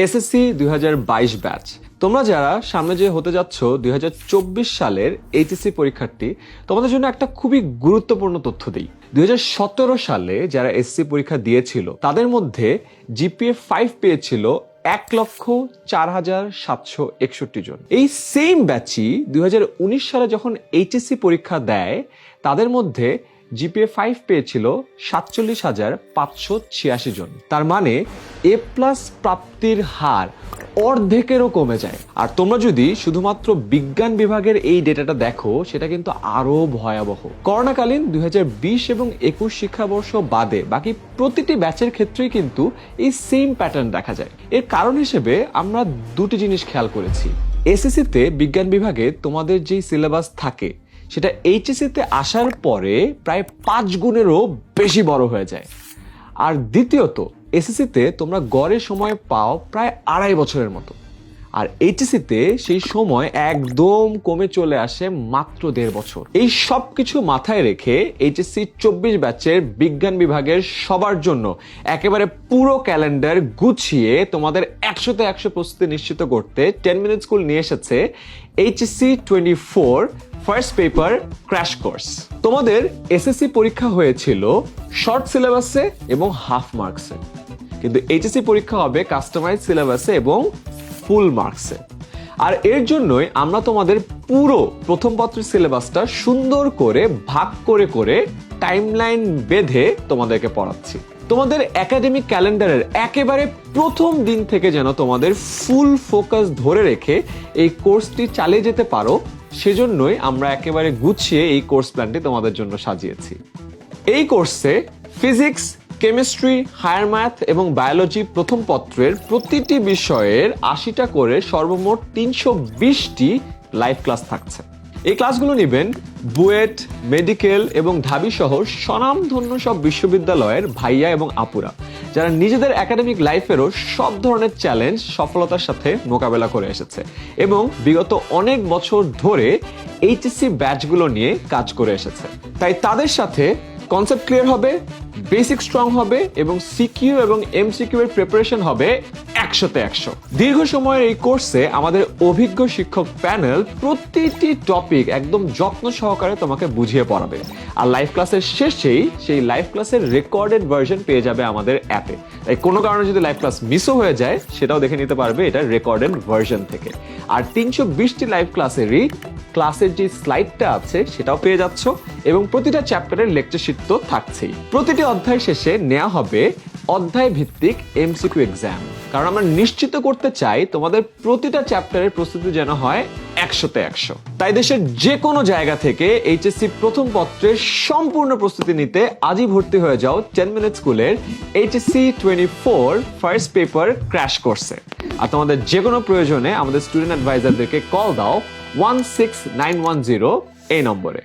SSC 2022 batch, তোমরা যারা সামনে যে হতে যাচ্ছ 2024 সালের এইচএসসি পরীক্ষার্থী, তোমাদের জন্য একটা খুবই গুরুত্বপূর্ণ তথ্য দিই। 2017 সালে যারা এসএসসি পরীক্ষা দিয়েছিল তাদের মধ্যে জিপিএ 5 পেয়েছিল 1,04,761 জন। এই সেম ব্যাচই 2019 সালে যখন এইচএসসি পরীক্ষা দেয় তাদের মধ্যে জিপিএ 5 পেয়েছিল 47,586 জন। তার মানে এ প্লাস প্রাপ্তির হার অর্ধেকেরও কমে যায়। আর তোমরা যদি শুধুমাত্র বিজ্ঞান বিভাগের এই ডেটাটা দেখো সেটা কিন্তু আরো ভয়াবহ। করোনাকালীন 2020 এবং 21 শিক্ষাবর্ষ বাদে বাকি প্রতিটি ব্যাচের ক্ষেত্রেই কিন্তু এই সেম প্যাটার্ন দেখা যায়। এর কারণ হিসেবে আমরা দুটি জিনিস খেয়াল করেছি। এসএসসিতে বিজ্ঞান বিভাগে তোমাদের যেই সিলেবাস থাকে সেটা এইচএসসিতে আসার পরে প্রায় 5 গুণেরও বেশি বড় হয়ে যায়। আর দ্বিতীয়ত, এসএসসিতে তোমরা গড়ে সময় পাও প্রায় 2.5 বছরের মতো, আর এইচএসসিতে সেই সময় একদম কমে চলে আসে মাত্র 1.5 বছর। এই সব কিছু মাথায় রেখে এইচএসসি 24 ব্যাচের বিজ্ঞান বিভাগের সবার জন্য একেবারে পুরো ক্যালেন্ডার গুছিয়ে তোমাদের 100তে 100 প্রস্তুতি নিশ্চিত করতে 10 মিনিট স্কুল নিয়ে এসেছে HSC 24 first paper crash course. তোমাদের এসএসসি পরীক্ষা হয়েছিল শর্ট সিলেবাসে এবং হাফ মার্কসে, কিন্তু এইচএসসি পরীক্ষা হবে কাস্টমাইজ সিলেবাসে এবং ফুল মার্কসে। আর এর জন্যই আমরা তোমাদের পুরো প্রথম পত্রের সিলেবাসটা সুন্দর করে ভাগ করে করে টাইমলাইন বেঁধে তোমাদেরকে পড়াচ্ছি। তোমাদের একাডেমিক ক্যালেন্ডারের একেবারে প্রথম দিন থেকে যেন তোমাদের ফুল ফোকাস ধরে রেখে এই কোর্সটি চালিয়ে যেতে পারো, সেজন্যই আমরা একেবারে গুছিয়ে এই কোর্স প্ল্যানটি তোমাদের জন্য সাজিয়েছি। এই কোর্সে ফিজিক্স, কেমিস্ট্রি, হায়ার ম্যাথ এবং বায়োলজি প্রথম পত্রের প্রতিটি বিষয়ের 80টা করে সর্বমোট 320টি লাইভ ক্লাস থাকছে। এই ক্লাসগুলো নেবেন বুয়েট, মেডিকেল এবং ঢাবি সহ স্বনামধন্য সব বিশ্ববিদ্যালয়ের ভাইয়া এবং আপুরা, যারা নিজেদের একাডেমিক লাইফেরও সব ধরনের চ্যালেঞ্জ সফলতার সাথে মোকাবেলা করে এসেছে এবং বিগত অনেক বছর ধরে এইচএসসি ব্যাচগুলো নিয়ে কাজ করে এসেছে। তাই তাদের সাথে কনসেপ্ট ক্লিয়ার হবে, বেসিক স্ট্রং হবে এবং সিকিউ এবং এমসিকিউ এর প্রিপারেশন হবে 100তে 100। দীর্ঘ সময়ের এই কোর্সে আমাদের অভিজ্ঞ শিক্ষক প্যানেল প্রতিটি টপিক একদম যত্ন সহকারে তোমাকে বুঝিয়ে পড়াবে। আর লাইভ ক্লাসের শেষেই সেই লাইভ ক্লাসের রেকর্ডেড ভার্সন পেয়ে যাবে আমাদের অ্যাপে। তাই কোনো কারণে যদি লাইভ ক্লাস মিসও হয়ে যায় সেটাও দেখে নিতে পারবে এটা রেকর্ডেড ভার্সন থেকে। আর 320টি লাইভ ক্লাসেরই ক্লাসের যে স্লাইডটা আছে সেটাও পেয়ে যাচ্ছ এবং প্রতিটা চ্যাপ্টারের লেকচার শিট তো থাকছেই। প্রতিটি অধ্যায় শেষে নেওয়া হবে অধ্যায় ভিত্তিক এমসিকিউ এক্সাম, কারণ আমরা নিশ্চিত করতে চাই তোমাদের প্রতিটা চ্যাপ্টারের প্রস্তুতি যেন হয় 100তে 100। তাই দেশের যে কোনো জায়গা থেকে এইচএসসি প্রথম পত্রের সম্পূর্ণ প্রস্তুতি নিতে আজই ভর্তি হয়ে যাও 10 মিনিট স্কুলের এইচএসসি 24 ফার্স্ট পেপার ক্র্যাশ কোর্সে। আর তোমাদের যে কোনো প্রয়োজনে আমাদের স্টুডেন্ট অ্যাডভাইজারদেরকে কল দাও 16910 এই নম্বরে।